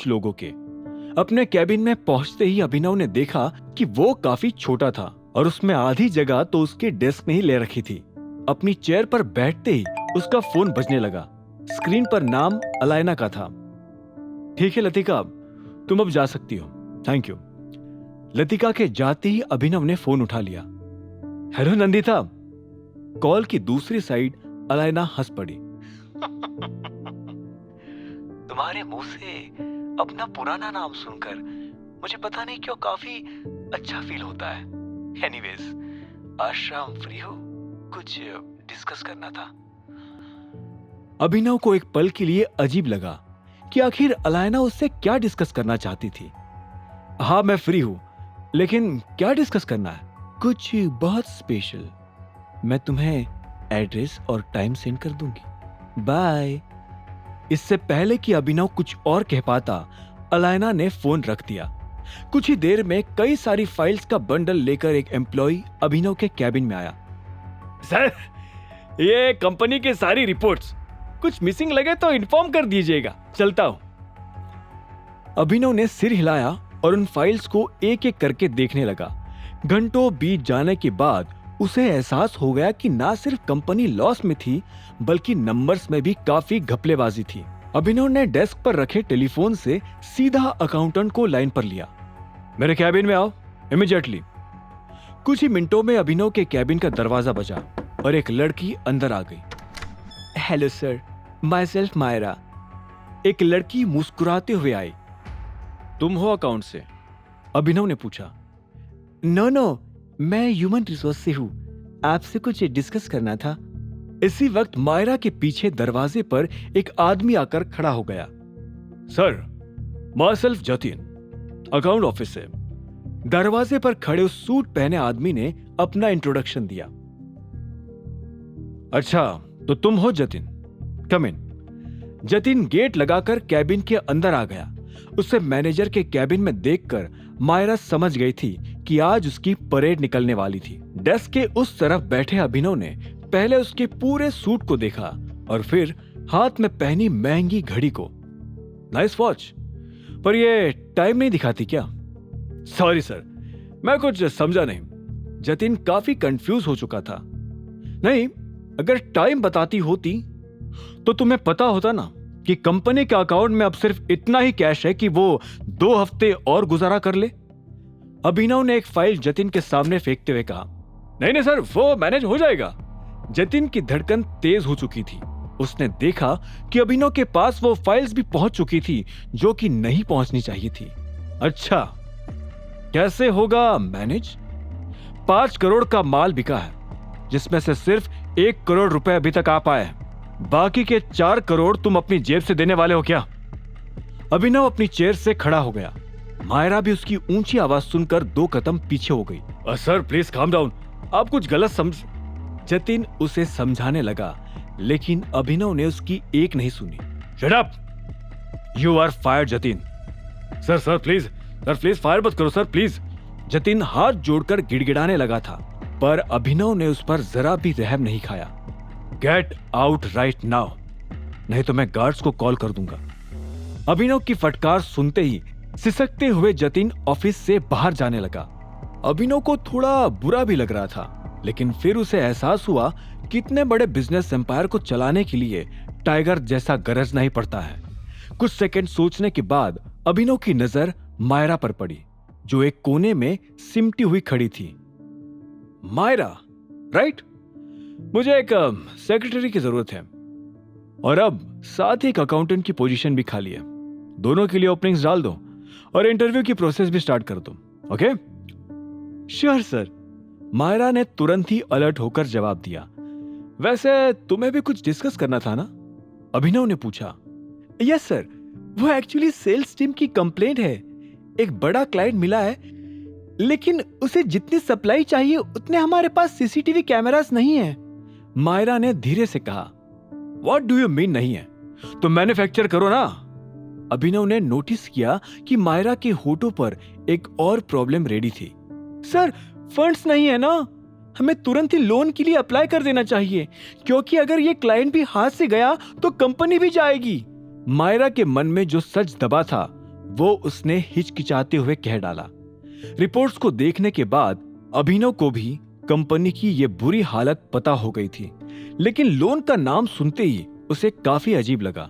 लोगों के। अपने कैबिन में पहुंचते ही अभिनव ने देखा कि वो काफी छोटा था और उसमें आधी जगह तो उसके डेस्क ने ही ले रखी थी। अपनी चेयर पर बैठते ही उसका फोन बजने लगा। स्क्रीन पर नाम अलायना का था। ठीक है लतिका, तुम अब जा सकती हो, थैंक यू। लतिका के जाते ही अभिनव ने फोन उठा लिया। हेलो नंदिता। कॉल की दूसरी साइड अलायना हंस पड़ी। तुम्हारे मुंह से अपना पुराना नाम सुनकर मुझे पता नहीं क्यों काफी अच्छा फील होता है। एनीवेज, आज शाम फ्री हो? कुछ डिस्कस करना था। अभिनव को एक पल के लिए अजीब लगा कि आखिर अलायना उससे क्या डिस्कस करना चाहती थी। हाँ मैं फ्री हूं, लेकिन क्या डिस्कस करना है? कुछ बहुत स्पेशल। मैं तुम्हें एड्रेस और टाइम सेंड कर दूंगी, बाय। इससे पहले कि अभिनव कुछ और कह पाता, अलायना ने फोन रख दिया। कुछ ही देर में कई सारी फाइल्स का बंडल लेकर एक एम्प्लॉय अभिनव के कैबिन में आया। सर, ये कंपनी की सारी रिपोर्ट्स, कुछ मिसिंग लगे तो इन्फॉर्म कर दीजिएगा, चलता हूं। अभिनव ने सिर हिलाया और उन फाइल्स को एक एक करके देखने लगा। घंटों बीत जाने के बाद उसे एहसास हो गया कि ना सिर्फ कंपनी लॉस में थी, बल्कि नंबर्स में भी काफी घपलेबाजी थी। अभिनव ने डेस्क पर रखे टेलीफोन से सीधा अकाउंटेंट को लाइन पर लिया। मेरे कैबिन में आओ, इमीडिएटली। कुछ ही मिनटों में अभिनव के कैबिन का दरवाजा बजा और एक लड़की अंदर आ गई। Hello sir, myself Myra. एक लड़की मुस्कुराते हुए आई। तुम हो अकाउंट से? अभिनव ने पूछा। नो, मैं ह्यूमन रिसोर्स से हूं, आपसे कुछ डिस्कस करना था। इसी वक्त मायरा के पीछे दरवाजे पर एक आदमी आकर खड़ा हो गया। Sir, my self Jatin, account office से। दरवाजे पर खड़े उस सूट पहने आदमी ने अपना इंट्रोडक्शन दिया। अच्छा, तो तुम हो जतिन, कम इन। जतिन गेट लगाकर कैबिन के अंदर आ गया। उसे मैनेजर के कैबिन में देखकर मायरा समझ गई थी कि आज उसकी परेड निकलने वाली थी। डेस्क के उस तरफ बैठे अभिनव ने पहले उसके पूरे सूट को देखा और फिर हाथ में पहनी महंगी घड़ी को। नाइस वॉच, पर ये टाइम नहीं दिखाती क्या? सॉरी सर, मैं कुछ समझा नहीं। जतिन काफी कंफ्यूज हो चुका था। नहीं, अगर टाइम बताती होती तो तुम्हें पता होता ना कि कंपनी के अकाउंट में अब सिर्फ इतना ही कैश है कि वो 2 हफ्ते और गुजारा कर ले। अभिनव ने एक फाइल जतिन के सामने फेंकते हुए कहा। नहीं सर, वो मैनेज हो जाएगा। जतिन की धड़कन तेज हो चुकी थी। उसने देखा कि अभिनव के पास वो फाइल्स भी पहुंच चुकी थी जो कि नहीं पहुंचनी चाहिए थी। अच्छा, कैसे होगा मैनेज? 5 करोड़ का माल बिका है, जिसमें से सिर्फ 1 करोड़ रुपए अभी तक आ पाए। बाकी के 4 करोड़ तुम अपनी जेब से देने वाले हो क्या? अभिनव अपनी चेयर से खड़ा हो गया। मायरा भी उसकी ऊंची आवाज सुनकर 2 कदम पीछे हो गई। सर प्लीज काम डाउन, आप कुछ गलत समझ। जतिन उसे समझाने लगा, लेकिन अभिनव ने उसकी एक नहीं सुनी। Shut up, you are fired Jatin. Sir please fire मत करो सर, प्लीज। जतिन हाथ जोड़कर गिड़गिड़ाने लगा था, पर अभिनव ने उस पर जरा भी रहम नहीं खाया। गेट आउट राइट नाउ, नहीं तो मैं गार्ड्स को कॉल कर दूंगा। अभिनव की फटकार सुनते ही सिसकते हुए जतिन ऑफिस से बाहर जाने लगा। अभिनव को थोड़ा बुरा भी लग रहा था, लेकिन फिर उसे एहसास हुआ कि इतने बड़े बिजनेस एम्पायर को चलाने के लिए टाइगर जैसा गरजना ही पड़ता है। कुछ सेकंड सोचने के बाद अभिनव की नजर मायरा पर पड़ी, जो एक कोने में सिमटी हुई खड़ी थी। मायरा, राइट? मुझे एक सेक्रेटरी की जरूरत है, और अब साथ ही एक अकाउंटेंट की पोजीशन भी खाली है। दोनों के लिए ओपनिंग्स डाल दो और इंटरव्यू की प्रोसेस भी स्टार्ट कर दो। ओके? Sure sir. मायरा ने तुरंत ही अलर्ट होकर जवाब दिया। वैसे तुम्हें भी कुछ डिस्कस करना था ना? अभिनव ने पूछा। यस सर, वो एक्चुअली सेल्स टीम की कंप्लेंट है। एक बड़ा क्लाइंट मिला है, लेकिन उसे जितनी सप्लाई चाहिए उतने हमारे पास सीसीटीवी कैमरास नहीं है। मायरा ने धीरे से कहा। व्हाट डू यू मीन नहीं है? तो मैन्युफैक्चर करो ना। अभिनव ने नोटिस किया कि मायरा के होठों पर एक और प्रॉब्लम रेडी थी। सर, फंड्स नहीं है ना, हमें तुरंत ही लोन के लिए अप्लाई कर देना चाहिए, क्योंकि अगर ये क्लाइंट भी हाथ से गया तो कंपनी भी जाएगी। मायरा के मन में जो सच दबा था वो उसने हिचकिचाते हुए कह डाला। रिपोर्ट्स को देखने के बाद अभिनव को भी कंपनी की ये बुरी हालत पता हो गई थी, लेकिन लोन का नाम सुनते ही उसे काफी अजीब लगा।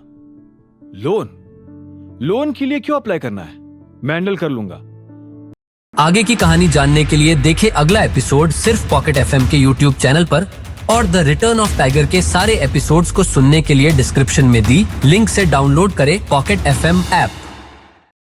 लोन के लिए क्यों अप्लाई करना है? मैं हैंडल कर लूंगा। आगे की कहानी जानने के लिए देखें अगला एपिसोड सिर्फ पॉकेट एफएम के यूट्यूब चैनल पर, और द रिटर्न ऑफ टाइगर के सारे एपिसोड्स को सुनने के लिए डिस्क्रिप्शन में दी लिंक से डाउनलोड करें पॉकेट एफएम ऐप।